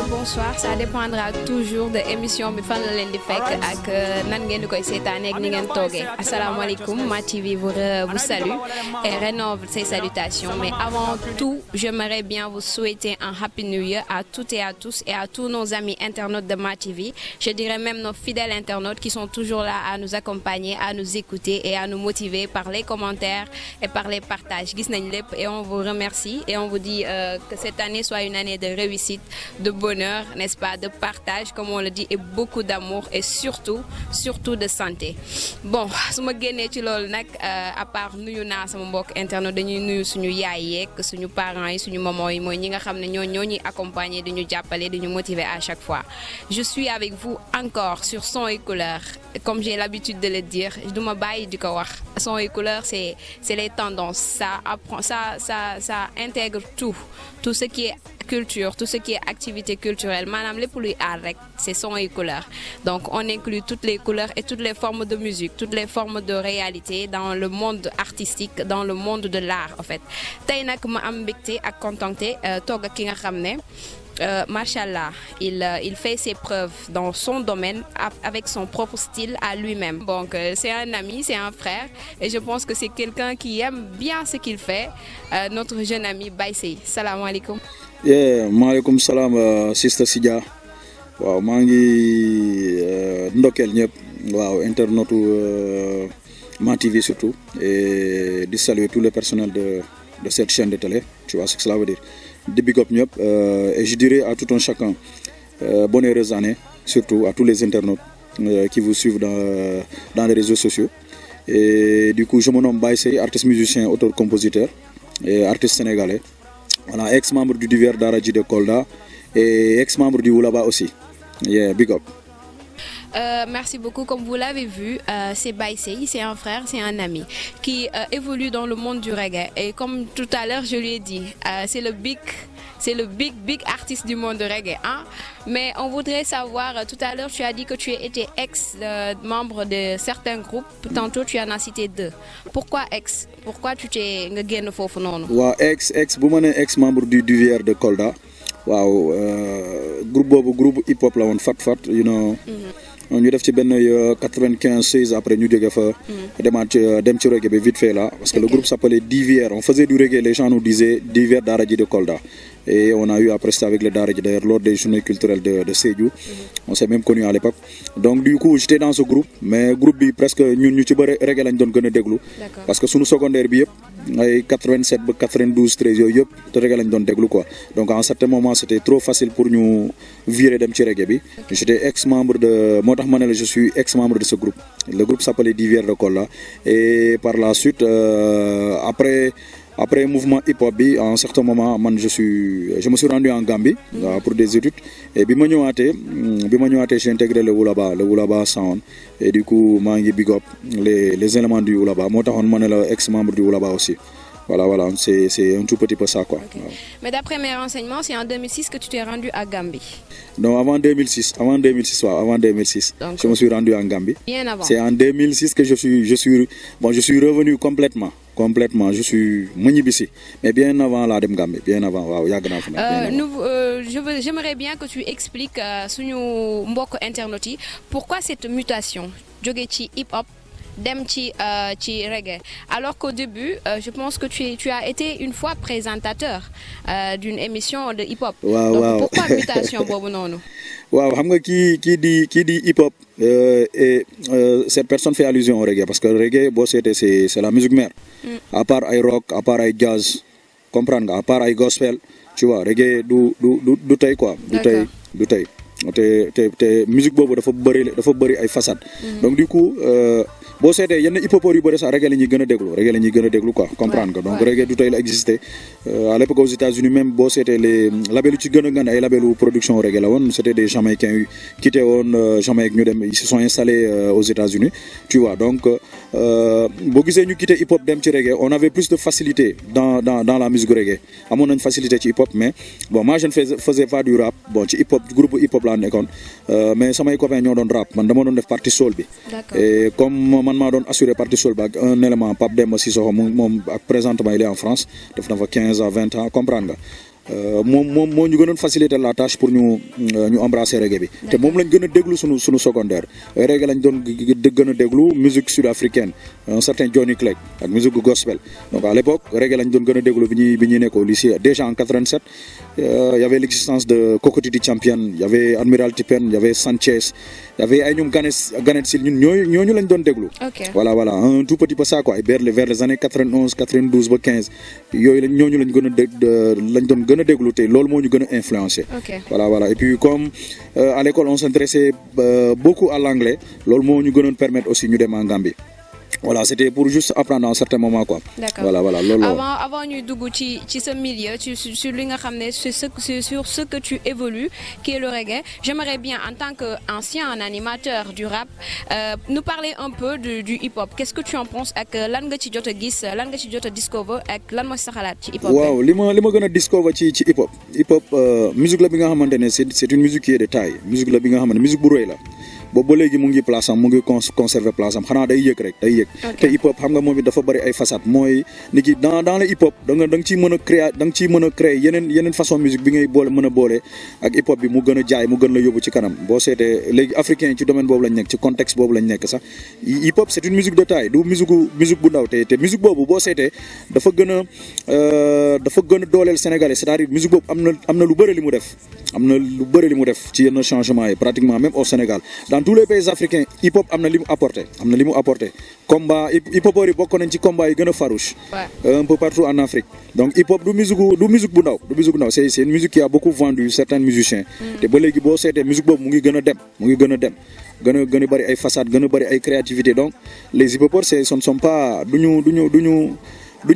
Bonsoir, ça dépendra toujours de l'émission bi fan la leen di fekk ak nan ngeen di koy seetaanee ak ni ngeen toogee. Asalaamaaleykum, MATV vous salue et rénove ses salutations. Mais avant tout, j'aimerais bien vous souhaiter un Happy New Year à toutes et à tous et à tous nos amis internautes de MATV. Je dirais même nos fidèles internautes qui sont toujours là à nous accompagner, à nous écouter et à nous motiver par les commentaires et par les partages. Gis nañ lépp et on vous remercie et on vous dit que cette année soit une année de réussite, de bonheur, n'est-ce pas, de partage comme on le dit et beaucoup d'amour et surtout de santé. Bon, su ma génnee ci loolu nag à part nuyu naa sama mbokk internet dañuy nuyu suñu yaay yeeg suñu parents yi suñu maman yi mooy ñi nga xam ne ñoo ñuy accompagner di ñu jàppale di ñu motiver à chaque fois. Je suis avec vous encore sur Son et Couleur. Comme j'ai l'habitude de le dire, du ma bàyyi di ko wax. Son et Couleur, c'est les tendances. Ça intègre tout ce qui est culture, tout ce qui est activité culturelle. Maanaam lépp luy art rek, c'est Son et Couleur. Donc on inclut toutes les couleurs et toutes les formes de musique, toutes les formes de réalité dans le monde artistique, dans le monde de l'art en fait. Tey nag ma am mbégte ak contenté toog ak ki nga xam ne Machallah, il fait ses preuves dans son domaine avec son propre style à lui-même. Donc c'est un ami, c'est un frère et je pense que c'est quelqu'un qui aime bien ce qu'il fait. Notre jeune ami Baye Seye. Salam alaikum. Maaleykum salaam Sister Sidia. Waaw maa ngi ndokkeel ñëpp waaw internetu MATV surtout et di saluer tout le personnel de cette chaîne de télé, tu vois ce que cela veut dire. Di big up ñëpp et je dirais à tout un chacun bonne heureuse année, surtout à tous les internautes qui vous suivent dans les réseaux sociaux. Et du coup je me nomme Baye Seye, artiste musicien, auteur compositeur et artiste sénégalais. Voilà, ex-membre du Divers Daraji de Kolda et ex-membre du Oulaba aussi. Yeah, big up. Merci beaucoup. Comme vous l'avez vu, c'est Baye Seye, c'est un frère, c'est un ami qui évolue dans le monde du reggae. Et comme tout à l'heure, je lui ai dit, c'est le big artiste du monde du reggae. Hein? Mais on voudrait savoir, tout à l'heure, tu as dit que tu étais ex-membre de certains groupes. Tantôt, tu en as cité 2. Pourquoi ex? Pourquoi tu t'es génn foofu noonu? Waaw, bu ma nee ex-membre du Divers de Kolda. Waaw, groupe hip-hop la woon Fat, you know. ñu def ci benn 95-16 après ñu jóge fa dem ci reggae bi vite fait là parce que le groupe s'appelait Divers, on faisait du reggae, les gens nous disaient Divers Daraji de Kolda et on a eu à prester avec le Daraji d'ailleurs lors des journées culturelles de Sédhiou. On s'est même connus à l'époque. Donc du coup j'étais dans ce groupe mais groupe bi presque ñun ñu ci bëri reggae lañ doon gën a déglu parce que suñu secondaire bi yëpp ay 87 ba 92 13 yooyu yëpp te reggae lañ doon déglu quoi. Donc à un certain moment c'était trop facile pour ñu virer dem ci reggae bi. J'étais ex-membre de je suis ex-membre de ce groupe. Le groupe s'appelait Divers de Kolda et par la suite après mouvement hip-hop bi à un certain moment je me suis rendu en Gambie pour des études et bi ma ñëwaatee j'ai intégré le Oulaba Sound et du coup maa ngi big up les éléments du Oulaba moo taxoon ma ne la ex-membre du Oulaba aussi. Voilà, c'est un tout petit peu ça quoi. Okay. Wow. Mais d'après mes renseignements, c'est en 2006 que tu t'es rendu à Gambie. Non, avant 2006, Donc, je me suis rendu en Gambie. Bien avant. C'est en 2006 que je suis revenu complètement. Je suis ñibbisi. Mais bien avant la dem Gambie, bien avant. Waaw, yàgg naa fa nag. J'aimerais bien que tu expliques suñu mbokk internautes yi pourquoi cette mutation jóge ci hip-hop dem ci reggae alors qu'au début je pense que tu as été une fois présentateur d'une émission de hip-hop. Donc pourquoi mutation boobu noonu? Waaw xam nga kii di hip-hop et cette personne fait allusion au reggae parce que le reggae boo seetee c'est la musique mère. À part ay rock, à part ay jazz, comprendre nga, à part ay gospel, tu vois, reggae du tey quoi. Du tey. te musique boobu dafa bëri ay façades. Donc du coup boo seetee yenn hip-hopeurs yu bëri sax reggae la ñuy gën a déglu quoi comprendre nga donc reggae du tey la existé à l'époque aux États-Unis même boo seetee les labels yu ci gën a gën ay labelu production reggae la woon c'était des Jamaïcains yu quitté woon Jamaïque ñu dem ils se sont installés aux États-Unis tu vois donc boo gisee ñu quitté hip hop dem ci reggae on avait plus de facilité dans la musique reggae amoon nañ facilité ci hip hop mais bon moi je ne faisais pas du rap bon ci hip hop groupe hip hop laa nekkoon mais samay copains ñoo doon rap man dama doon def partie soul bi. Et comme man maa doon assuré partie soul bi ak un élément Pape Demba Sissoko moom ak présentement il est en France def na fa 15 à 20 ans comprendre nga. moom moo ñu gënoon faciliter la tâche pour ñu embrasser reggae bi te moom lañ gën a déglu sunu secondaire reggae lañ doon gën a déglu musique sud-africaine un certain Johnny Clegg ak musique gospel donc à l'époque reggae lañ doon gën a déglu bi ñuy nekk au lycée déjà en 87 y avait l'existence de Cocody Champion y avait Admiralty Pen y avait Sanchez y avait ay ñoom Ganet Sil ñun ñooñu lañ doon déglu. voilà un tout petit peu ça quoi vers les années 91 92 ba 15 yooyu ñooñu lañ doon gën a déglu te loolu moo ñu gën a influencé. voilà et puis comme à l'école on s'intéressait beaucoup à l'anglais loolu moo ñu gënoon permettre aussi ñu dem en Gambie. Voilà, c'était pour juste apprendre à un certain moment quoi. D'accord. Voilà. Avant ñu dugg ci ce milieu sur li nga xam ne sur ce que tu évolues qui est le reggae, j'aimerais bien en tant qu'ancien animateur du rap nous parler un peu du hip-hop. Qu'est-ce que tu en penses ak lan nga ci jot a gis lan nga ci jot a discover ak lan mooy sa xalaat ci hip-hop. waaw li ma gën a discover ci hip-hop musique la bi nga xamante ne c'est une musique qui est de taille musique la bi nga xamante ne musique bu rëy la. boobu ba léegi mu ngi place am mu ngi conserver place am xanaa day yëg rek day yëg te hip hop xam nga moom it dafa bëri ay facettes mooy ni ki dans le hip hop da nga ciy mën a créer yeneen façon musique bi ngay mën a boole ak hip hop bi mu gën a jaay mu gën la yóbbu ci kanam boo seetee léegi africain yi ci domaine boobu lañ nekk ci contexte boobu lañ nekk sax hip hop c'est une musique de taille du musique bu ndaw te musique boobu boo seetee dafa gën a dooleel sénégalais c'est-à-dire musique boobu am na lu bëri li mu def ci yenn changement yi pratiquement même au Sénégal tous les pays africains hip hop am na li mu apporté combat hip hop yi bokk nañ ci combat yi gën a farouche un peu partout en Afrique donc hip hop du musique bu ndaw c'est une musique qui a beaucoup vendu certains musiciens te ba léegi boo seetee musique boobu mu ngi gën a dem gën a bëri ay façades gën a bëri ay créativité donc les hip hopeurs ce ne sont pas duñu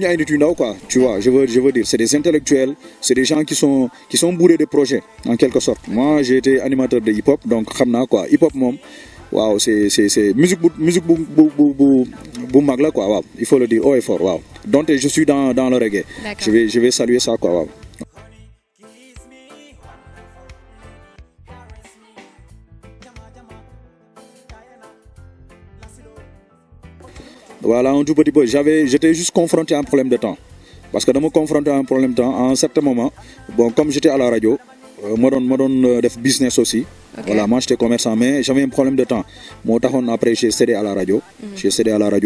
ay nit yu ndaw quoi tu vois je veux dire c'est des intellectuels c'est des gens qui sont bourrés de projets en quelque sorte moi j'ai été animateur de hip hop donc xam naa quoi hip hop moom waaw c'est musique bu mag la quoi waaw il faut le dire haut et fort waaw donc je suis dans le reggae. je vais saluer ça quoi waaw. Voilà, un tout petit peu. J'étais juste confronté à un problème de temps. Parce que dama confronté à un problème de temps, à un certain moment, bon, comme j'étais à la radio, ma doon def business aussi. Voilà, moi j'étais commerçant, mais j'avais un problème de temps. Moo taxoon après j'ai cédé à la radio.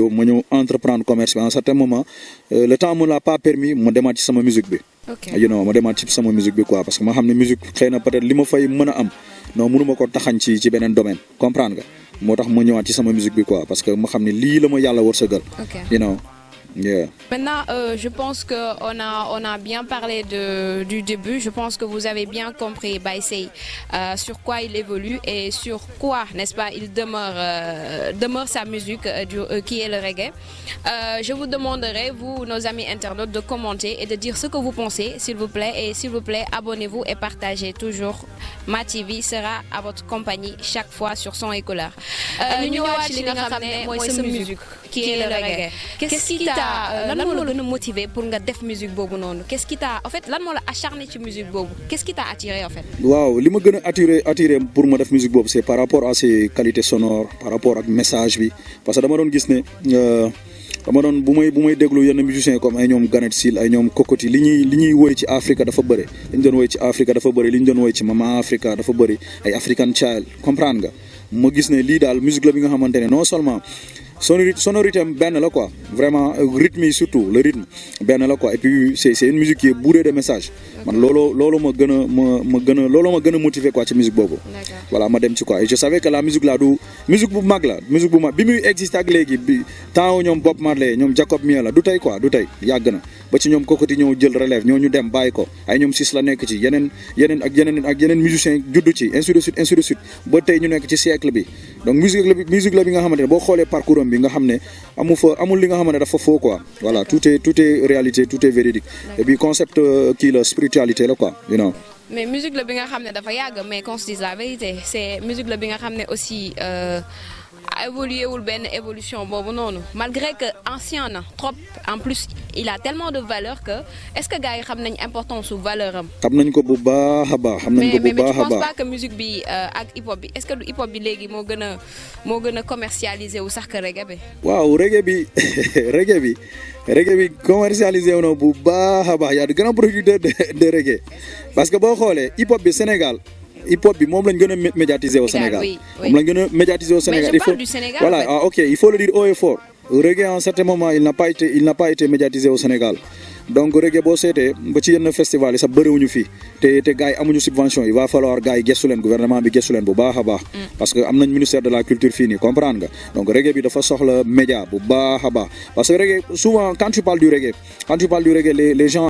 ma ñëw entreprendre commerce. À un certain moment, le temps me l'a pas permis ma demaat ci sama musique bi. ma demaat ci sama musique bi quoi parce que ma xam ne musique xëy na peut-être li ma fay mën a am non mënuma ko taxañ ci beneen domaine comprendre nga. moo tax ma ñëwaat ci sama musique bi quoi parce que ma xam ne lii la ma yàlla wërsëgal. Yeah. Maintenant, je pense qu'on a bien parlé du début. Je pense que vous avez bien compris Baye Seye sur quoi il évolue et sur quoi, n'est-ce pas, il demeure sa musique qui est le reggae. Je vous demanderai, vous, nos amis internautes, de commenter et de dire ce que vous pensez, s'il vous plaît. Et s'il vous plaît, abonnez-vous et partagez toujours. Ma TV sera à votre compagnie chaque fois sur son écouleur. Ñu ñëwaat ci li nga xam ne mooy sa musique qui est le reggae. Qu'est-ce qui t'a lan moo la gën a motivé pour nga def musique boobu noonu qu'est-ce qui t'a en fait lan moo la acharné ci musique boobu qu'est-ce qui t'a attiré en fait. waaw li ma gën a attiré pour ma def musique boobu c'est par rapport à ses qualités sonores par rapport ak message bi parce que dama doon gis ne bu may déglu yenn musiciens comme ay ñoom Ganet Sil ay ñoom Cocody li ñuy woy ci Afrique dafa bëri li ñu doon woy ci Afrique dafa bëri li ñu doon woy ci Mama Africa dafa bëri ay African Child comprendre nga ma gis ne lii daal musique la bi nga xamante ne non seulement sonorité am benn la quoi vraiment rythme yi surtout le rythme benn la quoi et puis c'est une musique qui est bourrée de messages man loolu ma gën a motivé quoi ci musique boobu. voilà ma dem ci quoi et je savais que la musique là du musique bu mag bi muy existé ak léegi bi temps ñoom Bob Marley ñoom Jacob Miller la du tey yàgg na ba ci ñoom Cocody ñëw jël relève ñu dem bàyyi ko ay ñoom Sis la nekk ci yeneen musiciens juddu ci ainsi de suite ba tey ñu nekk ci siècle bi donc musique la bi nga xamante ne boo xoolee parcours am bi nga xam ne amul li nga xam ne dafa faux quoi voilà tout est réalité tout est véridique et puis concept kii la spiritualité la quoi mais musique la bi nga xam ne dafa yàgg mais qu'on se dise la vérité c'est musique la bi nga xam ne aussi évolué wul benn évolution boobu noonu malgré que ancien na trop en plus il a tellement de valeur que est-ce que gars yi xam nañ importance su valeur am. xam nañ ko bu baax a baax. xam nañ ko bu baax a baax mais tu penses pas que musique bi ak hip hop bi est-ce que du hip hop bi léegi moo gën a commercialisé wu sax que reggae bi. waaw reggae bi reggae bi commercialisé wu na bu baax a baax y a de grands producteurs de reggae parce que boo xoolee hip hop bi Sénégal. hip hop bi moom lañ gën a médiatiser au Sénégal moom lañ gën a médiatiser au Sénégal mais je parle du Sénégal voilà ah ok il faut le dire haut et fort reggae à un certain moment il n'a pas été médiatisé au Sénégal donc reggae boo seetee ba ci yenn festival yi sax bëriwuñu fii te gars yi amuñu subvention il va falloir gars yi gëstu leen gouvernement bi gëstu leen bu baax a baax parce que am nañ ministère de la culture fii nii comprendre nga donc reggae bi dafa soxla média bu baax a baax parce que reggae souvent quand tu parles du reggae les gens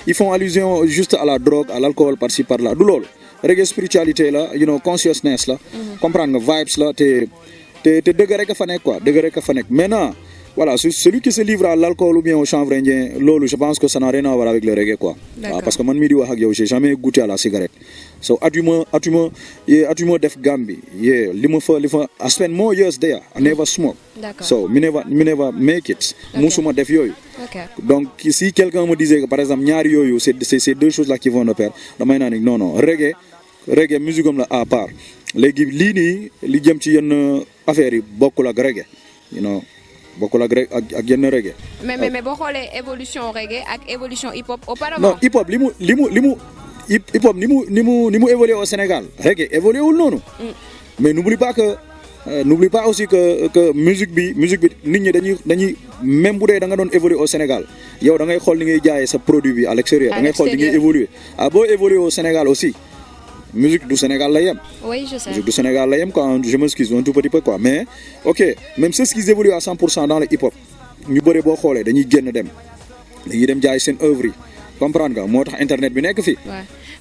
ils font allusion juste à la drogue à l'alcool par-ci par-là du loolu reggae spiritualité la consciousness la comprendre nga vibes la te dëgg rek a fa nekk quoi dëgg rek a fa nekk maintenant voilà celui qui se livre à l'alcool ou bien au chanvre indien loolu je pense que ça n'a rien à voir avec le reggae quoi waaw parce que man mii di wax ak yow j'ai jamais goûté à la cigarette so atuma def Gambie li ma fa I spent more years there I never smoke so me never make it musuma def yooyu donc si quelqu'un me disait que par exemple ñaari yooyu c'est deux choses là qui vont de pair damay naa ni non reggae musique am la à part léegi lii nii li jëm ci yenn affaires yi bokkul ak reggae bokkul ak yenn reggae. mais boo xoolee évolution reggae ak évolution hip hop auparavant. non hip hop li mu évolué au Sénégal reggae évolué wul noonu. mais n'oublie pas aussi que musique bi nit ñi dañuy même bu dee da nga doon évoluer au Sénégal yow da ngay xool ni ngay jaayee sa produit bi à l'extérieur. da ngay xool ni ngay évoluer boo évoluer au Sénégal aussi. musique du Sénégal la yem. Oui, je sais. Musique du Sénégal la yem quoi je m'excuse un tout petit peu quoi mais ok même ceux qui évoluent à 100% dans le hip hop ñu bëri boo xoolee dañuy génn dem jaay seen œuvre yi comprendre nga moo tax internet bi nekk fi.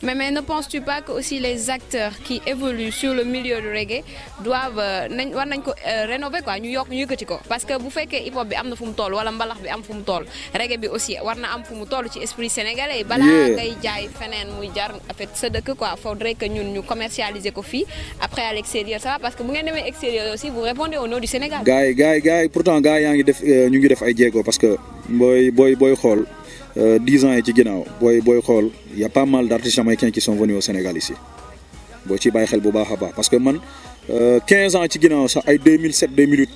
mais ne penses-tu pas que aussi les acteurs qui évoluent sur le milieu du reggae doivent war nañ ko rénover quoi ñu yëkkati ko parce que bu fekkee hip hop bi am na fu mu toll wala mbalax bi am fu mu toll reggae bi aussi war na am fu mu toll ci esprit sénégalais yi. balaa ngay jaay feneen muy jar en fait sa dëkk quoi faudrait que ñun ñu commercialiser ko fii après à l'extérieur ça va parce que bu ngeen demee extérieur aussi vous répondez au nom du Sénégal. gars yi pourtant gars yaa ngi def ñu ngi def ay jéego parce que booy xool. 10 ans yi ci ginnaaw booy xool y a pas mal d'artistes jamaïcains qui sont venus au Sénégal ici boo ci bàyyi xel bu baax a baax parce que man 15 ans ci ginnaaw sax ay 2007 2008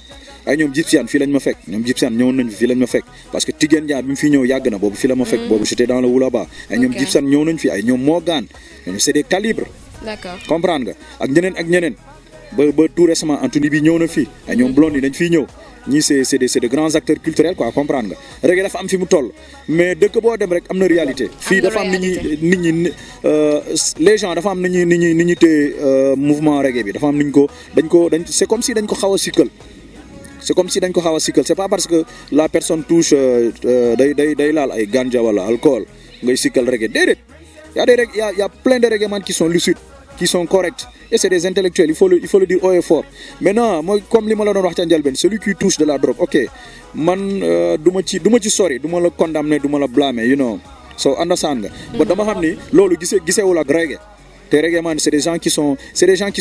ay ñoom Gypsian fii lañ ma fekk ñoom Gypsian ñëwoon nañ fii lañ ma fekk parce que Tiguen Dia bi mu fi ñëw yàgg na boobu fii la ma fekk boobu j'étais dans le Woulaba ay ñoom Gypsian ñëw nañ fi ay ñoom Morgan ñoom c'est des calibres. D'accord. comprendre nga ak ñeneen ba tout récemment Anthony bi ñëw na fii ay ñoom Blondie dañ fiy ñëw. ñii c'est de grands acteurs culturels quoi comprendre nga reggae dafa am fi mu toll mais dëkk boo dem rek am na réalité fii dafa am nit ñi les gens dafa am ni ñi téye mouvement reggae bi dafa am niñ ko dañ c'est comme si dañ ko xaw a sikkal c'est pas parce que la personne touche day laal ay ganja wala alcool ngay sikkal reggae déedéet y a plein de reggae man qui sont lucides qui sont corrects et c'est des intellectuels il faut le dire haut et fort maintenant mooy comme li ma la doon wax ca njëlbeen celui qui touche de la drogue ok man du ma ci sori du ma la condamner du ma la blâmer so understand nga ba dama xam ni loolu gisewul ak reggae te reggae man c'est des gens qui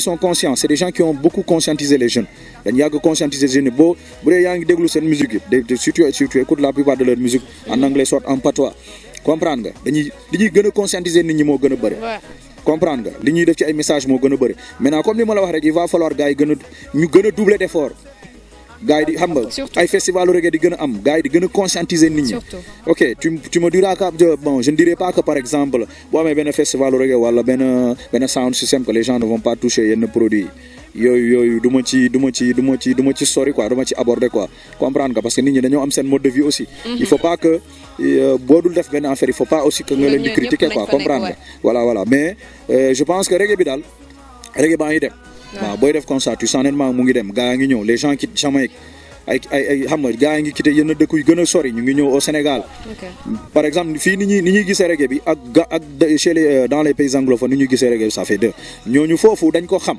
sont conscients c'est des gens qui ont beaucoup conscientisé les jeunes dañu yàgg conscientiser jeunes yi bu dee yaa ngi déglu seen musique yi si tu écoutes la plupart de leur musique en anglais soit en patois comprendre nga dañuy gën a conscientiser nit ñi moo gën a bëri comprendre nga li ñuy def ci ay message moo gën a bëri maintenant comme li ma la wax rek il va falloir gars yi ñu gën a doubler d'effort gars yi di xam nga ay festival reggae di gën a am gars yi di gën a conscientiser nit ñi ok tu me diras que bon je ne dirais pas que par exemple boo amee benn festival reggae wala benn sound system que les gens ne vont pas toucher yenn produits yooyu du ma ci sori quoi du ma ci aborder quoi comprendre nga parce que nit ñi dañoo am seen mode de vie aussi il faut pas que boo dul def benn affaire il faut pas aussi que nga leen di critiquer quoi comprendre nga voilà mais je pense que reggae bi daal reggae baa ngi dem waaw booy def concert tu sens nettement mu ngi dem gaa ngi ñëw les gens quittent Jamaïque ay xam nga gaa ngi quitté yenn dëkk yu gën a sori ñu ngi ñëw au Sénégal par exemple fii ni ñuy gisee reggae bi ak chez les dans les pays anglophones ni ñuy gisee reggae bi ça fait deux ñooñu foofu dañ ko xam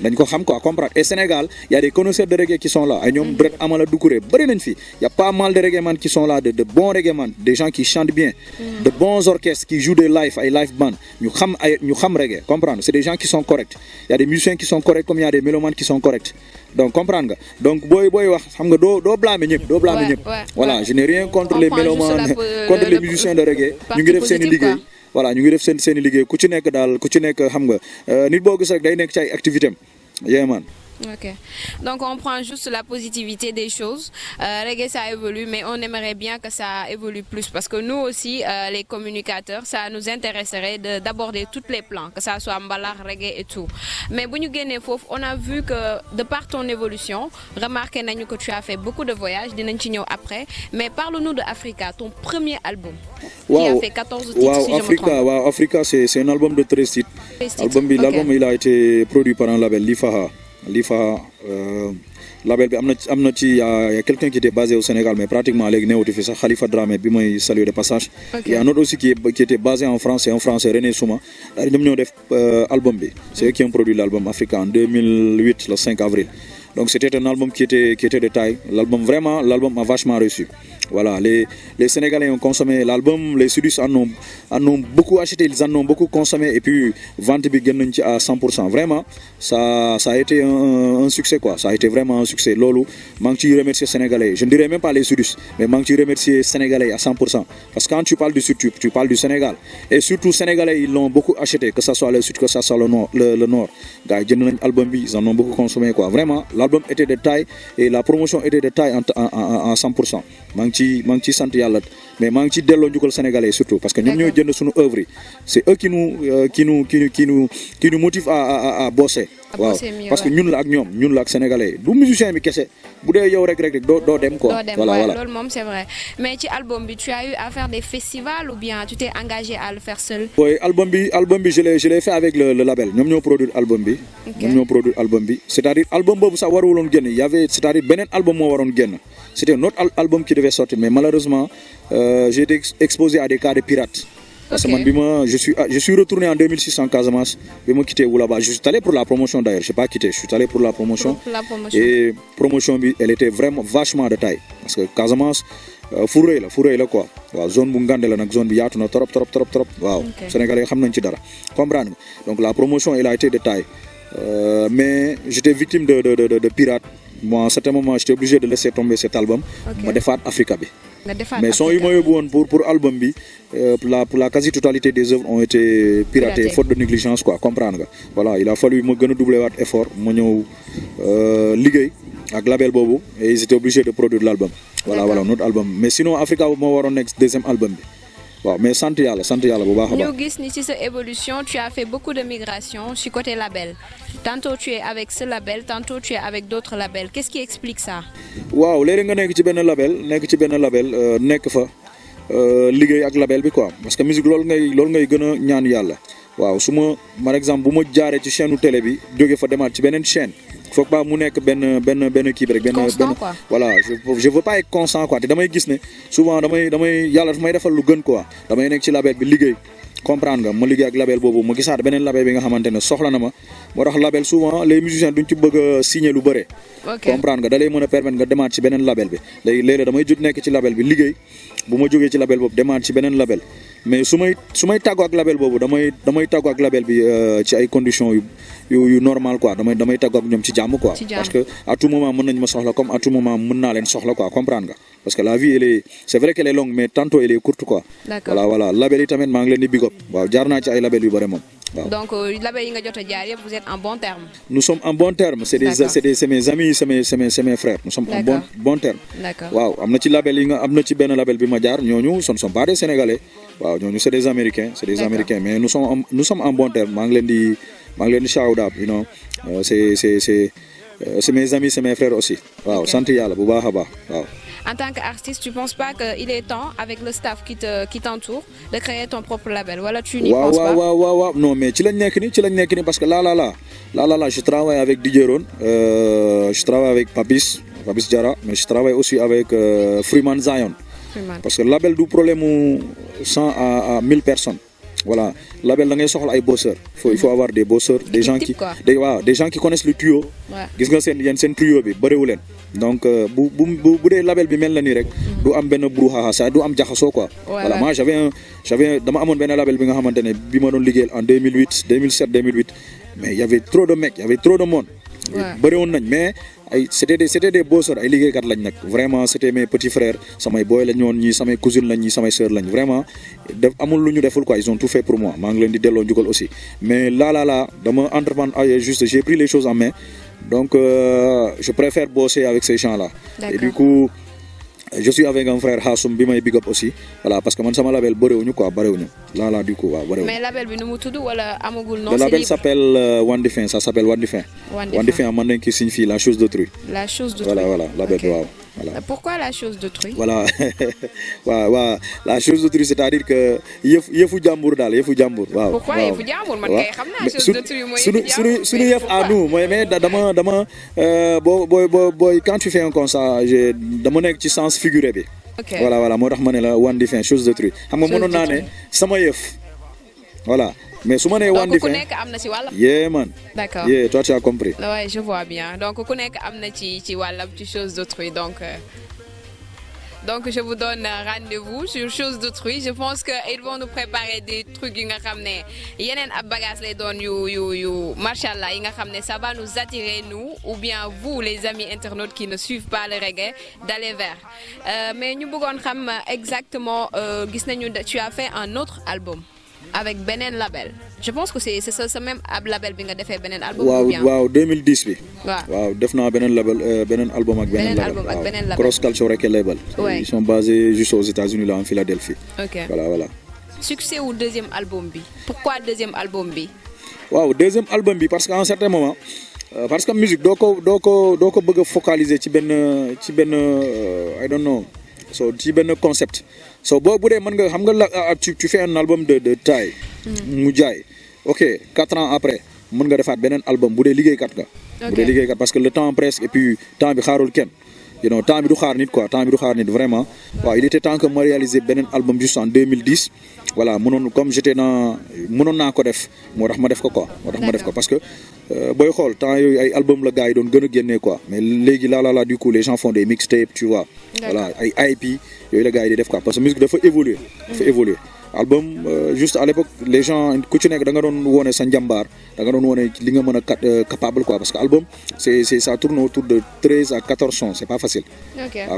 dañ ko xam quoi comprendre et Sénégal y a des connaisseurs de reggae qui sont là ay ñoom Dret Amala Doucouré bëri nañ fi y a pas mal de reggae man qui sont là de bons reggae man des gens qui chantent bien de bons orchestres qui jouent des live ay live band ñu xam reggae comprendre c'est des gens qui sont corrects y a des musiciens qui sont corrects comme y a des mélomanes qui sont corrects donc comprendre nga donc booy wax xam nga doo blâmer ñëpp voilà je n'ai rien contre les mélomanes contre les musiciens de reggae ñu ngi def seen i liggéey voilà ñu ngi def seen liggéey ku ci nekk xam nga nit boo gis rek day nekk ci ay activité am yeah man. Ok, donc on prend juste la positivité des choses. Reggae ça évolue, mais on aimerait bien que ça évolue plus parce que nous aussi, les communicateurs, ça nous intéresserait d'aborder tous les plans, que ça soit mbalar, reggae et tout. Mais bon, on a vu que de par ton évolution, remarquez que tu as fait beaucoup de voyages, après. Mais parle-nous de Africa, ton premier album, qui a fait 14 titres si je me trompe. Africa, c'est un album de 13 titres. L'album il a été produit par un label, Lifa label bi amna ci y a quelqu'un qui était basé au Sénégal mais pratiquement léegi néewuti fi sax Khalifa Dramé bi mooy saluer de passage. Il y a un autre aussi qui était basé en France, c'est un Français René Souma ñoom ñoo def album bi c'est eux qui ont produit l'album Africa en 2008 le 5 avril. Donc c'était un album qui était de taille. L'album a vachement reçu. Voilà, les Sénégalais ont consommé l'album, les Sudus en ont beaucoup acheté, ils en ont beaucoup consommé et puis vente bi gën nañ ci à 100%. Vraiment, ça a été un succès quoi. Ça a été vraiment un succès. Lolo, maa ngi ciy remercier Sénégalais. Je ne dirais même pas les Sudus, mais maa ngi ciy remercier Sénégalais à 100%. Parce que quand tu parles du Sud, tu parles du Sénégal. Et surtout Sénégalais, ils l'ont beaucoup acheté, que ça soit le Sud, que ça soit le Nord. Gars, jënd nañ album bi, ils en ont beaucoup consommé quoi. Vraiment, l'album était de taille et la promotion était de taille en 100%. maa ngi ci sant yàlla mais maa ngi ci delloo njukkal sénégalais surtout parce que ñoom ñooy jënd suñu œuvre yi c'est eux qui nous motivent à bosser. Waaw parce que ñun la ak sénégalais du musicien bi kese bu dee yow rek doo dem quoi. Voilà. Loolu moom c'est vrai mais ci album bi tu as eu à faire des festivals ou bien tu t'es engagé à le faire seul. Oui, album bi je l'ai fait avec le label ñoom ñoo produire album bi. C'est-à-dire album boobu sax waruloon génn c'est-à-dire beneen album moo waroon génn. C'était un autre album qui devait sortir mais malheureusement j'ai été exposé à des cas de pirates. Parce que je suis retourné en 2006 en Casamance, je me quitté là-bas. Je suis allé pour la promotion d'ailleurs, je suis pas quitté, je suis allé pour la promotion. Et promotion elle était vraiment vachement de taille parce que Casamance fourré la quoi. Waaw zone bu ngande la nak zone bi yaatu na trop. Waaw Sénégalais xam nañ ci dara. Comprendre. Donc la promotion elle a été de taille. Mais j'étais victime de pirates. Moi à certain moment j'étais obligé de laisser tomber cet album. Ma defaat Africa bi. Mais son yu ma yóbbu woon pour album bi pour la quasi-totalité des œuvres ont été piratées faute de négligence quoi comprendre nga. Voilà il a fallu ma gën a doubler waat effort ma ñëw liggéey ak label boobu et ils étaient obligés de produire l'album. Voilà notre album mais sinon Africa boobu moo waroon nekk deuxième album bi. Waaw mais sant yàlla bu baax a baax. ñu gis ni ci sa évolution tu as fait beaucoup de migration sur côté label tantôt tu es avec ce label tantôt tu es avec d'autres labels qu'est-ce qui explique ça. waaw léegi nga nekk ci benn label nekk fa liggéey ak label bi quoi parce que musique loolu ngay gën a ñaan yàlla. waaw su ma par exemple bu ma jaaree ci chaîne télé bi jóge fa demaat ci beneen chaîne. Faut pas mu nekk benn kii bi rek benn voilà je veux pas être constant quoi te damay gis ne souvent damay yàlla daf may defal lu gën quoi damay nekk ci label bi liggéey comprendre nga ma liggéey ak label boobu ma gisaat beneen label bi nga xamante ne soxla na ma moo tax label souvent les musiciens duñ ci bëgg a signer lu bëre comprendre nga da lay mën a permettre nga demaat ci beneen label bi léegi damay jóg nekk ci label bi liggéey bu ma jógee ci label boobu demaat ci beneen label mais su may tàggoo ak label boobu damay tàggoo ak label bi ci ay conditions yu normal quoi damay tàggoo ak ñoom ci jàmm quoi parce que à tout moment mën nañ ma soxla comme à tout moment mën naa leen soxla quoi comprendre nga parce que la vie c'est vrai qu'elle est longue mais tantôt elle est courte quoi. Voilà label yi tamit maa ngi leen di big up waaw jaar naa ci ay label yu bëri moom waaw. Donc label yi nga jot a jaar yëpp vous êtes en bon terme. Nous sommes en bon terme c'est mes amis c'est mes frères nous sommes en bon terme. Waaw am na ci label yi am na ci benn label bi ma jaar ñooñu ce ne sont pas des Sénégalais waaw ñooñu c'est des Américains mais nous sommes en bon terme maa ngi leen di shout out you know c'est mes amis c'est mes frères aussi waaw sant yàlla bu baax a baax waaw. En tant qu'artiste, tu penses pas qu'il est temps, avec le staff qui t'entoure, de créer ton propre label? Voilà, tu n'y penses pas? Non, mais tu l'as dit parce que là, je travaille avec DJ Ron, je travaille avec Papis Diarra, mais je travaille aussi avec Freeman Zion. Parce que le label du problème 100 à 1000 personnes. voilà label da ngay soxla ay bosseurs il faut avoir des bosseurs des gens qui des gens qui connaissent le trio gis nga seen trio bi bëriwu leen donc bu dee label bi mel na nii rek du am benn brouhaha ça du am jaxasoo quoi voilà moi j'avais dama amoon benn label bi nga xamante ne bi ma doon liggéeyal en 2008 2007 2008 mais il y avait trop de mecs il y avait trop de monde bëriwoon nañ mais ay c'était des bosseurs ay liggéeykat lañ nag vraiment c'était mes petits frères samay boy lañ woon ñii samay cousines lañ ñii samay sœurs lañ vraiment def amul lu ñu deful quoi ils ont tout fait pour moi maa ngi leen di delloo njukkal aussi mais là dama entreprendre juste j'ai pris les choses en main donc je préfère bosser avec ces gens là et du coup je suis avec un frère Hassoum bi may big up aussi voilà parce que man sama label bëriwuñu quoi bëriwuñu là du coup waaw bëriwuñu. mais label bi nu mu tudd wala amagul nom. le label s'appelle Wandifin ça s'appelle Wandifin. Wandifin en mandingue qui signifie la chose d'autrui. La chose d'autrui voilà label bi waaw. Voilà. Pourquoi la chose d'autrui? Voilà waaw la chose d'autrui c'est-à-dire que yëfu jàmbur daal yëfu jàmbur waaw. Pourquoi yëfu jàmbur man kay xam naa chose d'autrui mooy suñu yëf à nous mais dama booy quand tu fais un constat dama nekk ci sens figuré bi. voilà moo tax ma ne la Wandifin chose d'autrui xam nga mënoon naa ne sama yëf voilà. mais su ma nee Wandifin donc ku nekk am na ci wàllam. yeah man. d'accord yeah toi tu as compris. ouais je vois bien donc ku nekk am na ci wàllam ci chose d'autrui donc je vous donne rendez-vous sur chose d'autrui je pense que ils vont nous préparer des trucs yi nga xam ne yeneen ab bagage lay doon yu machallah yi nga xam ne ça va nous attirer nous ou bien vous les amis internautes qui ne suivent pas le reggae d'aller vers mais ñu bëggoon xam exactement gis nañu tu as fait un autre album. Avec beneen label je pense que c'est ça même ab label bi nga defee beneen album. waaw 2010 bi. waaw def naa beneen label beneen album ak beneen label Cross Culture Record Label. ils sont basés juste aux États-Unis là en Philadelphie. ok voilà. succès wu deuxième album bi pourquoi deuxième album bi. waaw deuxième album bi parce que à un certain moment parce que musique doo ko bëgg a focaliser ci benn I don't know so ci benn concept. so boo bu dee mën nga xam nga la tu fais un album de taille. mu jaay ok 4 ans après mën nga defaat beneen album bu dee liggéeykat nga. bu dee liggéeykat parce que le temps presque et puis temps bi xaarul kenn. temps bi du xaar nit quoi temps bi du xaar nit vraiment. waaw il était temps que ma réaliser beneen album juste en 2010 voilà comme mënoon naa ko def moo tax ma def ko quoi. parce que booy xool temps yooyu ay album la gars yi doon gën a génnee quoi mais léegi là du coup les gens font des mixtapes tu vois. voilà ay IP yooyu la gars yi di def quoi parce que musique dafa évoluer. album juste à l'époque les gens ku ci nekk da nga doon wone sa njàmbaar da nga doon wone li nga mën a capable quoi parce que album c'est ça tourne autour de 13 à 14 sons c'est pas facile.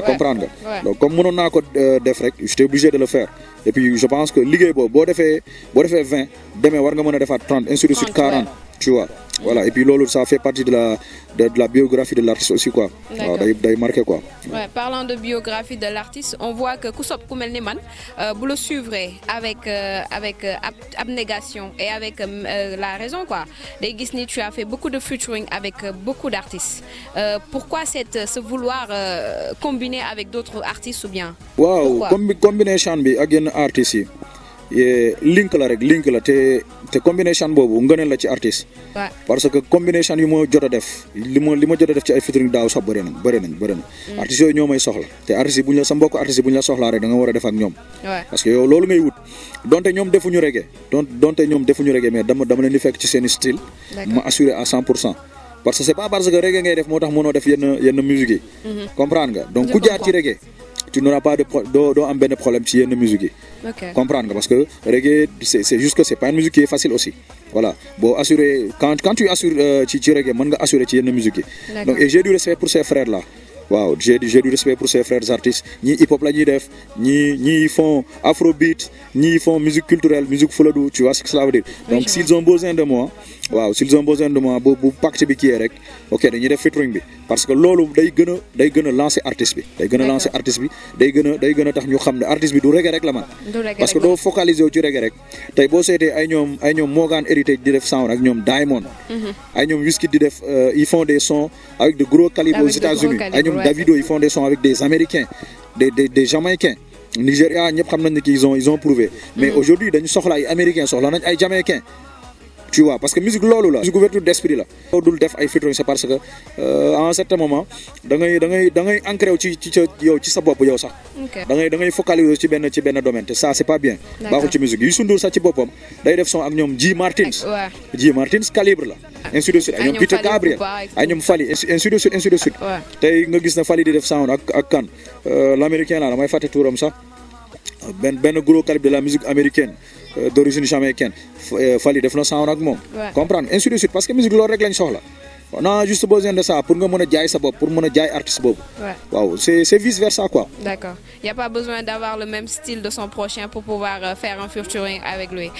comprendre nga. donc comme mënoon naa ko def rek j'étais obligé de le faire et puis je pense que liggéey boobu boo defee 20 demee war nga mën a defaat 30 ainsi de suite 40 tu vois. voilà et puis loolu ça fait partie de la biographie de l'artiste aussi quoi. waaw day marqué quoi. ouais parlant de biographie de l'artiste on voit que ku sopp ku mel ni man bu la suivre avec abnégation et avec la raison quoi day gis ni tu as fait beaucoup de featuring avec beaucoup d'artistes pourquoi ce vouloir combiner avec d'autres artistes ou bien. waaw combination bi ak yenn artistes yi. link la te combination boobu ngëneel la ci artiste. parce que combination yi ma jot a def li ma jot a def ci ay featuring daaw sax bëri nañ. artistes yooyu ñoo may soxla te artistes yi bu ñu la sa mbokk artistes yi bu ñu la soxlaa rek da nga war a def ak ñoom. parce que yow loolu ngay wut donte ñoom defuñu reggae mais dama leen di fekk ci seen style. ma assurer à 100%. parce que c'est pas parce que reggae ngay def moo tax mënoo def yenn musique yi. comprendre nga donc ku jaar ci reggae. tu n'auras pas doo am benn problème ci yenn musique yi. comprendre nga parce que reggae c'est juste que c'est pas une musique qui est facile aussi. voilà boo assurer quand tu assures ci reggae mën nga assurer ci yenn musique yi. donc et j'ai du respect pour ces frères là. waaw j'ai du respect pour ces frères artistes ñii hip hop la ñuy def ñii font afrobeat ñii font musique culturelle musique fuladu tu vois ce que cela veut dire. donc s'ils ont besoin de moi bu pacte bi kii rek ok dañuy def featuring bi parce que loolu day gën a lancer artiste bi. day gën a tax ñu xam ne artiste bi du reggae rek la man. parce que doo focaliser wu ci reggae rek tey boo seetee ay ñoom Morgan Heritage di def sound ak ñoom Diamond. ay ñoom Wizkid di def ils font des sons avec de gros calibres aux États-Unis ay ñoom Davido ils font des sons avec des Américains des Jamaïcains. Nigeria ñëpp xam nañ ne qu'ils ont prouvé mais aujourd'hui dañu soxla ay Américains soxla nañ ay Jamaïcains tu vois parce que musique loolu la musique ouverture d'esprit la boo dul def ay featuring c'est parce que à un certain moment da ngay ancré wu ci yow ci sa bopp yow sax da ngay focaliser ci benn domaine te ça c'est pas bien baaxul ci musique Youssou Ndour sax ci boppam day def son ak ñoom G Martins calibre la ainsi de suite ay ñoom Peter Gabriel ay ñoom Fally ainsi de suite tey nga gis na Fally di def sound ak kan l'américain la damay fàtte tuuram sax benn gros calibre de la musique américaine d'origine jamaïcaine Fally def na sound ak moom comprendre ainsi de suite parce que musique loolu rek lañ soxla on a juste besoin de ça pour nga mën a jaay sa bopp pour mën a jaay artiste boobu waaw c'est vice versa quoi. D'accord, il y a pas besoin d'avoir le même style de son prochain pour pouvoir faire un featuring avec lui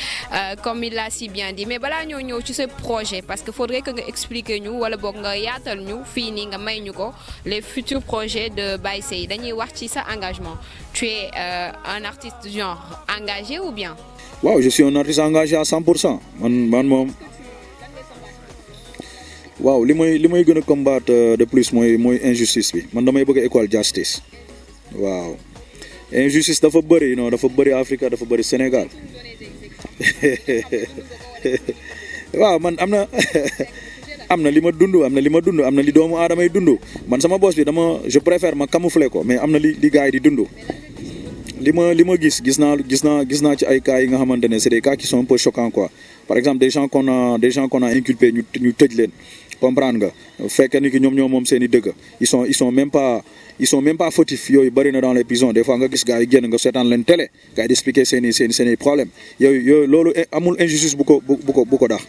comme il l'a si bien dit mais balaa ñoo ñëw ci ce projet parce que faudrait que nga expliquer ñu wala boog nga yaatal ñu fii nii nga may ñu ko les futurs projets de Baye Seye dañuy wax ci sa engagement tu es un artiste genre engagé ou bien. waaw je suis un artiste engagé à 100% man moom. waaw li may gën a combattre de plus mooy injustice bi man damay bëgg equal justice waaw injustice dafa bëri dafa bëri Afrique dafa bëri Sénégal waaw man am na li ma dund am na li doomu aadama yi dund man sama boss bi je préfère ma camoufler ko mais am na li gars yi di dund li ma gis naa ci ay cas yi nga xamante ne c'est des cas qui sont un peu choquants quoi par exemple des gens qu'on a inculpés ñu tëj leen comprendre nga fekk ni ki ñoom moom seen i dëgg ils sont même pas fautifs yooyu bëri na dans les prisons des fois nga gis gars yi génn nga seetaan leen télé gars yi di expliquer seen i problème yooyu loolu amul injustice bu ko dax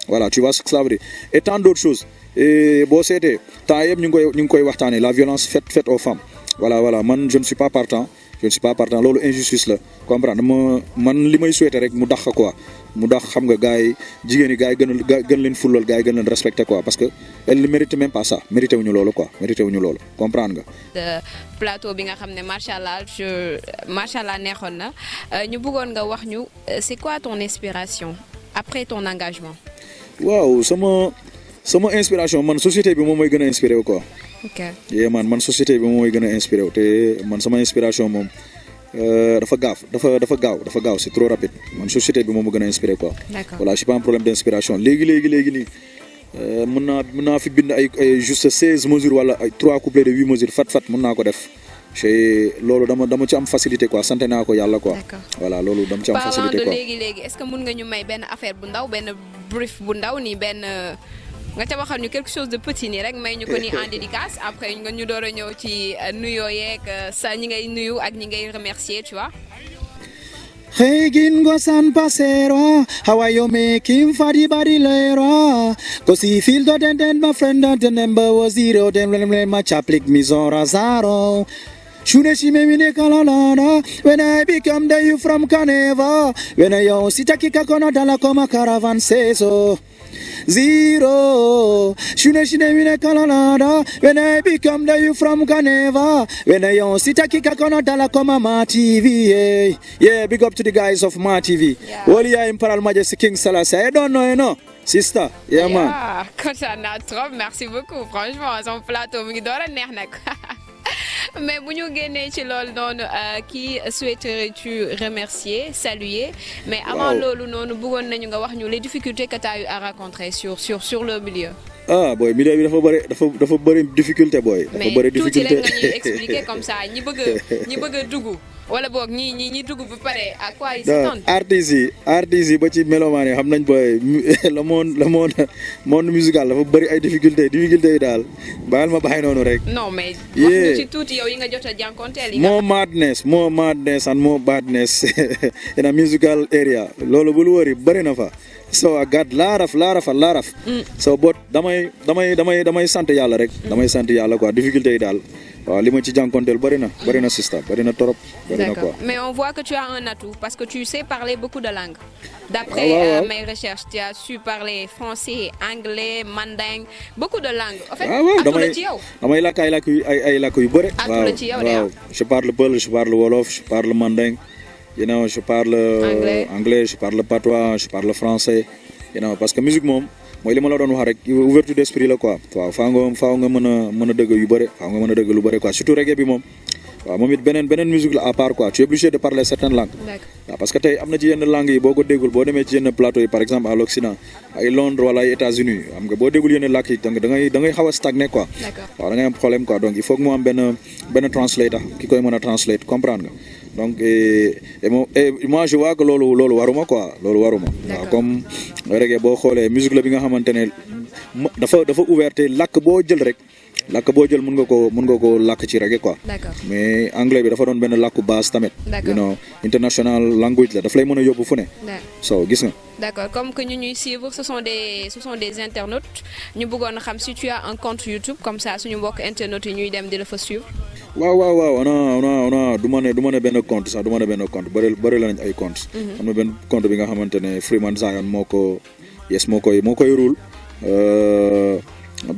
voilà tu vois ce que ça veut dire et tant d'autres choses et boo seetee temps yëpp ñu ngi koy waxtaanee la violence faite aux femmes voilà man je ne suis pas partant loolu injustice la comprendre man li may souhaiter rek mu dax quoi mu dax xam nga gars yi jigéen yi gars yi gën leen fulal gars yi gën leen respecter quoi parce que elle ne mérite même pas ça mérité wuñu loolu comprendre nga. plateau bi nga xam ne macha allah neexoon na ñu bëggoon nga wax ñu c'est quoi ton inspiration après ton engagement. waaw sama inspiration man société bi moom mooy gën a inspiré wu quoi. ok man société bi moom mooy gën a inspiré wu te man sama inspiration moom dafa gaaw c'est trop rapide man société bi moom moo gën a inspiré quoi. D'accord. Voilà j'ai pas un problème d'inspiration léegi nii mën naa fi bind ay juste 16 mesures wala ay 3 couplets de 8 mesures fat mën naa ko def. loolu dama ci am facilité quoi sant naa ko yàlla quoi. voilà loolu dama ci am facilité quoi. parlant de léegi est-ce que mën nga ñu may benn affaire bu ndaw benn brief bu ndaw nii benn nga ca waxal ñu quelque chose de petit nii rek may ñu ko nii en dédicace après nga ñu door a ñëw ci nuyoo yeeg sa ñi ngay nuyu ak ñi ngay remercier tu vois. Regin go san pasero, how are you making for the body lera? Cause he feel the den my friend the number was 0, then my chaplik mizora zaro. Shune shi me mine kalalana, when I become the you from Caneva, when I sita kika kono dala koma caravan says so. 0 Shune mine kalalana, when I become the you from Caneva, when I sita kika kono dala koma Ma TV. Yeah, big up to the guys of Ma TV. Wolia Imperial Majesty King Selassie. I don't know, sister. Yeah, man. Kontaan naa trop, merci beaucoup. Franchement, son plateau mu ngi door a neex nag. Mais bu ñu génnee ci loolu noonu qui souhaiterais-tu remercier saluer mais avant loolu noonu bëggoon nañu nga wax ñu les difficultés que tu as eu à rencontrer sur le milieu. Boy milieu bi dafa bëri difficulté boy. dafa bëri difficulté mais tuuti rek nga ñuy expliquer comme ça ñi bëgg a dugg wala boog ñi dugg ba pare à quoi ils s'attendent. artistes yi ba ci mélomane yi xam nañ boy le monde musical dafa bëri ay difficultés yi daal baal ma bàyyi noonu rek. non mais wax ñu ci tuuti yow yi nga jot a jànkonteel. more madness and more badness in a musical area loolu bul wëri bëri na fa. So I got lot of. So but damay sant yàlla rek. damay sant yàlla quoi difficulté yi daal. waaw li ma ci jànkonteel bëri na sister bëri na trop. D'accord. Mais on voit que tu as un atout parce que tu sais parler beaucoup de langues. D'après mes recherches, tu as su parler français, anglais, mandingue, beaucoup de langues. En fait, atout la ci yow. damay làkk ay làkk yu bëri. Atout la ci yow de. Je parle peul, je parle wolof, je parle mandingue. Je parle anglais, je parle patois, je parle français. Parce que musique moom mooy li ma la doon wax rek ouverture d'esprit la quoi. waaw faaw nga mën a dëgg yu bëri faaw nga mën a dëgg lu bëri quoi surtout reggae bi moom waaw moom it beneen musique la à part quoi tu es obligé de parler certaines langues. waaw parce que tey am na ci yenn langues yi boo ko déggul boo demee ci yenn plateau yi par exemple à l'Occident ay Londres wala ay États-Unis xam nga boo déggul yenn làkk yi donc da ngay xaw a stagné quoi. waaw da ngay am problème quoi donc il faut que mu am benn translator ki koy mën a translate comprendre nga donc et moi je vois que loolu waruma quoi loolu waruma. waaw comme reggae boo xoolee musique la bi nga xamante ne dafa ouverte làkk boo jël rek. làkk boo jël mën nga ko làkk ci reggae quoi. mais anglais bi dafa doon benn làkku base tamit. you know international language la daf lay mën a yóbbu fu ne. so gis nga. d'accord comme que ñu ñuy suivre ce sont des internautes ñu bëggoon a xam si tu as un compte YouTube comme ça suñu mbokk internautes yi ñuy dem di la fa suivre. waaw on a du ma ne benn compte sax du ma ne benn compte bëri la nañ ay compte am na benn compte bi nga xamante ne Freeman Zion moo koy rule.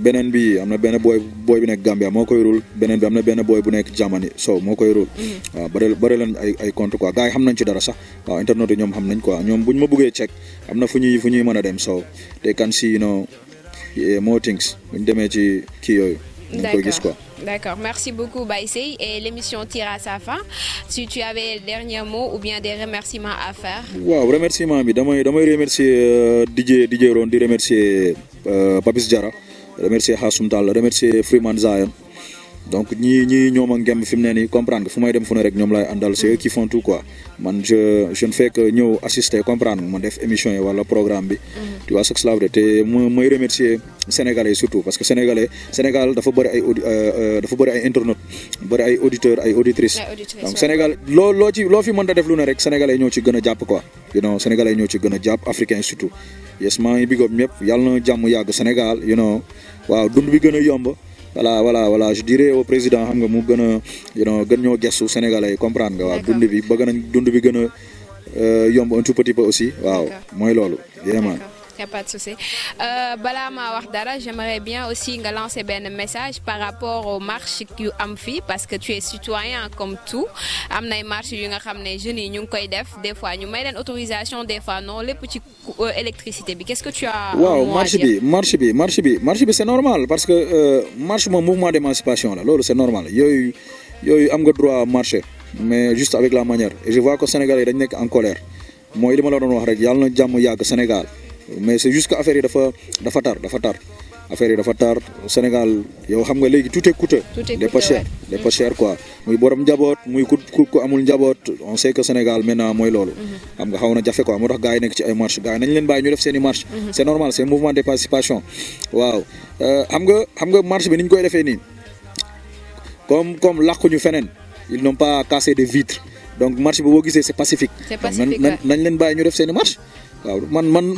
beneen bi am na benn booy bi nekk Gambia moo koy rule beneen bi am na benn booy bu nekk Germany so moo koy rule. waaw bëri lañ ay compte quoi gars yi xam nañ ci dara sax waaw internet yi ñoom xam nañ quoi ñoom buñ ma bëggee check am na fu ñuy mën a dem so they can see you know more things buñ demee ci kii yooyu. D'accord, merci beaucoup Baïsey et l'émission tire à sa fin. Si tu avais le dernier mot ou bien des remerciements à faire. Waaw remerciement bi damay remercier DJ Ron di remercier Papis Diarra remercier Hassoum Tall remercier Freeman Zion donc ñii ñoom ak ngemb fi mu ne nii comprendre nga fu may dem fu ne rek ñoom laay àndal c'est eux qui font tout quoi man je ne fais que ñëw assister comprendre nga ma def émission yi wala programme bi. tu vois ce que cela veut dire te mooy remercier sénégalais surtout parce que Sénégal dafa bëri ay internautes bëri ay auditeurs ay auditrices. donc Sénégal loo fi mën a def lu ne rek sénégalais ñoo ci gën a jàpp quoi you know sénégalais ñoo ci gën a jàpp africains surtout yes maa ngi big up ñëpp yàlla na jàmm yàgg Sénégal you know waaw dund bi gën a yomb. voilà je dirais au président xam nga mu gën a gën ñoo gestu sénégalais yi comprendre nga waaw dund bi bëgg nañ dund bi gën a yomb un tout petit peu aussi waaw mooy loolu vraiment. Y a pas de souci balaa maa wax dara j'aimerais bien aussi nga lancer benn message par rapport aux marches yu am fii parce que tu es citoyen comme tout am nay marches yu nga xam ne jeunes yi ñu ngi koy def des fois ñu may leen autorisation des fois non lépp ci électricité bi qu'est-ce que tu as. waaw marche bi c'est normal parce que marche moom mouvement d'émancipation la loolu c'est normal yooyu am nga droit marcher mais juste avec la manière et je vois que Sénégalais yi dañ nekk en colère mooy li ma la doon wax rek yàlla na jàmm yàgg Sénégal. mais c'est juste que affaire yi dafa tar affaire yi dafa tar Sénégal yow xam nga léegi tout est coûteux. des pas cher quoi muy borom njaboot muy ku amul njaboot on sait que Sénégal maintenant mooy loolu. xam nga xaw na jafe quoi moo tax gars yi nekk ci ay marche gars yi nañ leen bàyyi ñu def seen i marche. c'est normal c'est un mouvement de participation waaw xam nga marche bi ni ñu koy defee nii comme làkkuñu feneen ils n'ont pas cassé de vitres donc marche bi boo gisee c'est pacifique. nañ leen bàyyi ñu def seen i marche. waaw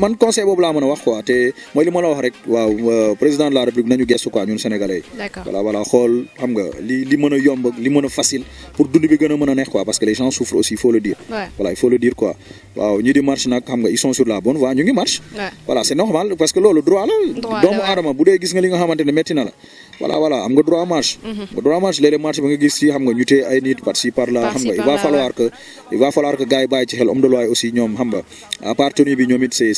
man conseil boobu laa mën a wax quoi te mooy li ma la wax rek waaw président de la République nañu gestu quoi ñun sénégalais yi. voilà xool xam nga li mën a yomb li mën a facile pour dund bi gën a mën a neex quoi parce que les gens souffrent aussi il faut le dire. voilà il faut le dire quoi waaw ñi di marche nag xam nga ils sont sur la bonne voie ñu ngi marche. voilà c'est normal parce que loolu droit la. doomu aadama bu dee gis nga li nga xamante ne métti na la. voilà am nga droit marche. nga droit marche léeg-léeg marche ba nga gis ci xam nga ñu tee ay nit par ci par là xam nga il va falloir que gars yi bàyyi ci xel homme de loi aussi ñoom xam nga à part tenue bi ñoom it c'est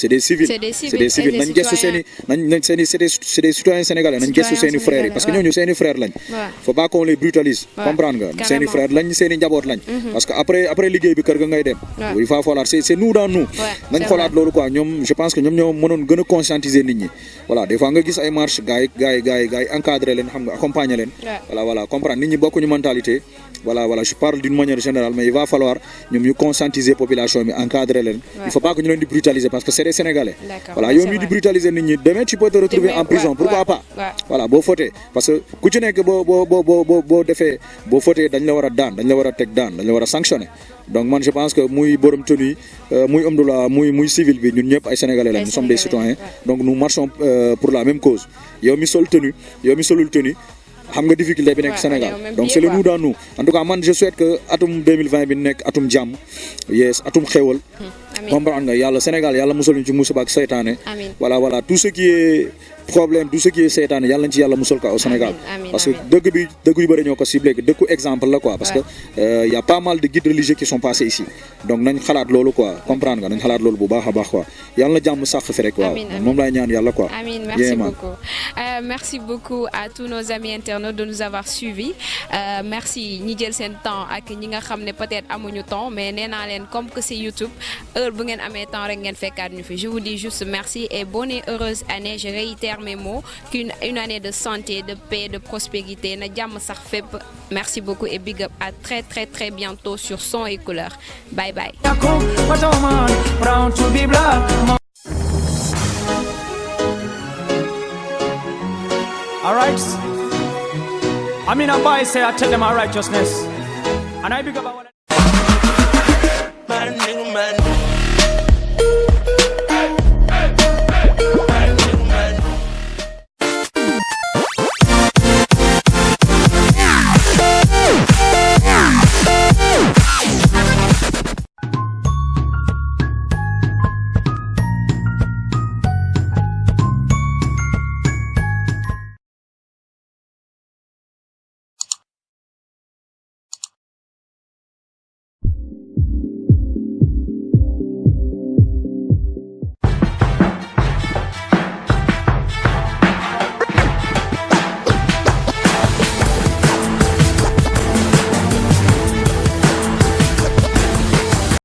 des civils nañ gestu c'est des citoyens sénégalais nañ gestu seeni frères yi parce que ñooñu seeni frères lañ faut pas qu'on les brutalise comprendre nga seeni frères lañ seeni njaboot lañ parce que après liggéey bi kër ga ngay dem il va falloir c'est nous dans nous nañ xoolaat loolu quoi ñoom je pense que ñoom ñoo mënoon gën a conscientiser nit ñi voilà des fois nga gis ay marche gars yi encadrer leen xam nga accompagner leen voilà comprendre nit ñi bokkuñu mentalité voilà je parle d'une manière générale mais il va falloir ñoom ñu conscientiser population bi encadrer leen il faut pas que ñu leen di brutaliser parce que c'est des Sénégalais voilà yow mii di brutaliser nit ñi demain tu peux te retrouver en prison pourquoi pas voilà boo fautee parce que ku ci nekk boo defee boo fautee dañ la war a daan dañ la war a teg daan dañ la war a sanctionner donc man je pense que muy borom tenue muy homme de loi muy civil bi ñun ñëpp ay Sénégalais lañ nous sommes des citoyens donc nous marchons pour la même cause yow mi sol tenue yow mi solul tenue xam nga difficulté bi nekk Sénégal donc c'est le nous dans nous en tout cas man je souhaite que atum 2020 bi nekk atum jàmm yes atum xéwal comprendre nga yàlla Sénégal yàlla musal ñu ci musiba ak seytaane Amiin. voilà tout ce qui est problème tout ce qui est seytaane yàlla nañ ci yàlla musal ko au Sénégal Amiin, parce que amiin. dëgg yu bëri ñoo ko ciblé dëkku exemple la quoi parce que y a pas mal de guides religieux qui sont passés ici donc nañ xalaat loolu quoi comprendre nga nañ xalaat loolu bu baax a baax quoi yàlla na jàmm sàq fi rek waaw Amiin, amiin. moom laay ñaan yàlla quoi Amine, Yeah, merci man. beaucoup. Merci beaucoup à tous nos amis internautes de nous avoir suivis. Merci ñi jël seen temps ak ñi nga xam ne peut-être amuñu temps mais nee naa leen comme que c'est YouTube heure bu ngeen amee temps rek ngeen fekkaat ñu fi. Je vous dis juste merci et bonne et heureuse année. Je réitère mes mots qu'une année de santé, de paix, de prospérité. Na jàmm sax fépp. Merci beaucoup et big up à très bientôt sur Son et Couleur. Bye bye. What a man, proud to be black. Alright. I mean, a boy say I tell them our righteousness. And I big up our... Man, nigga, man.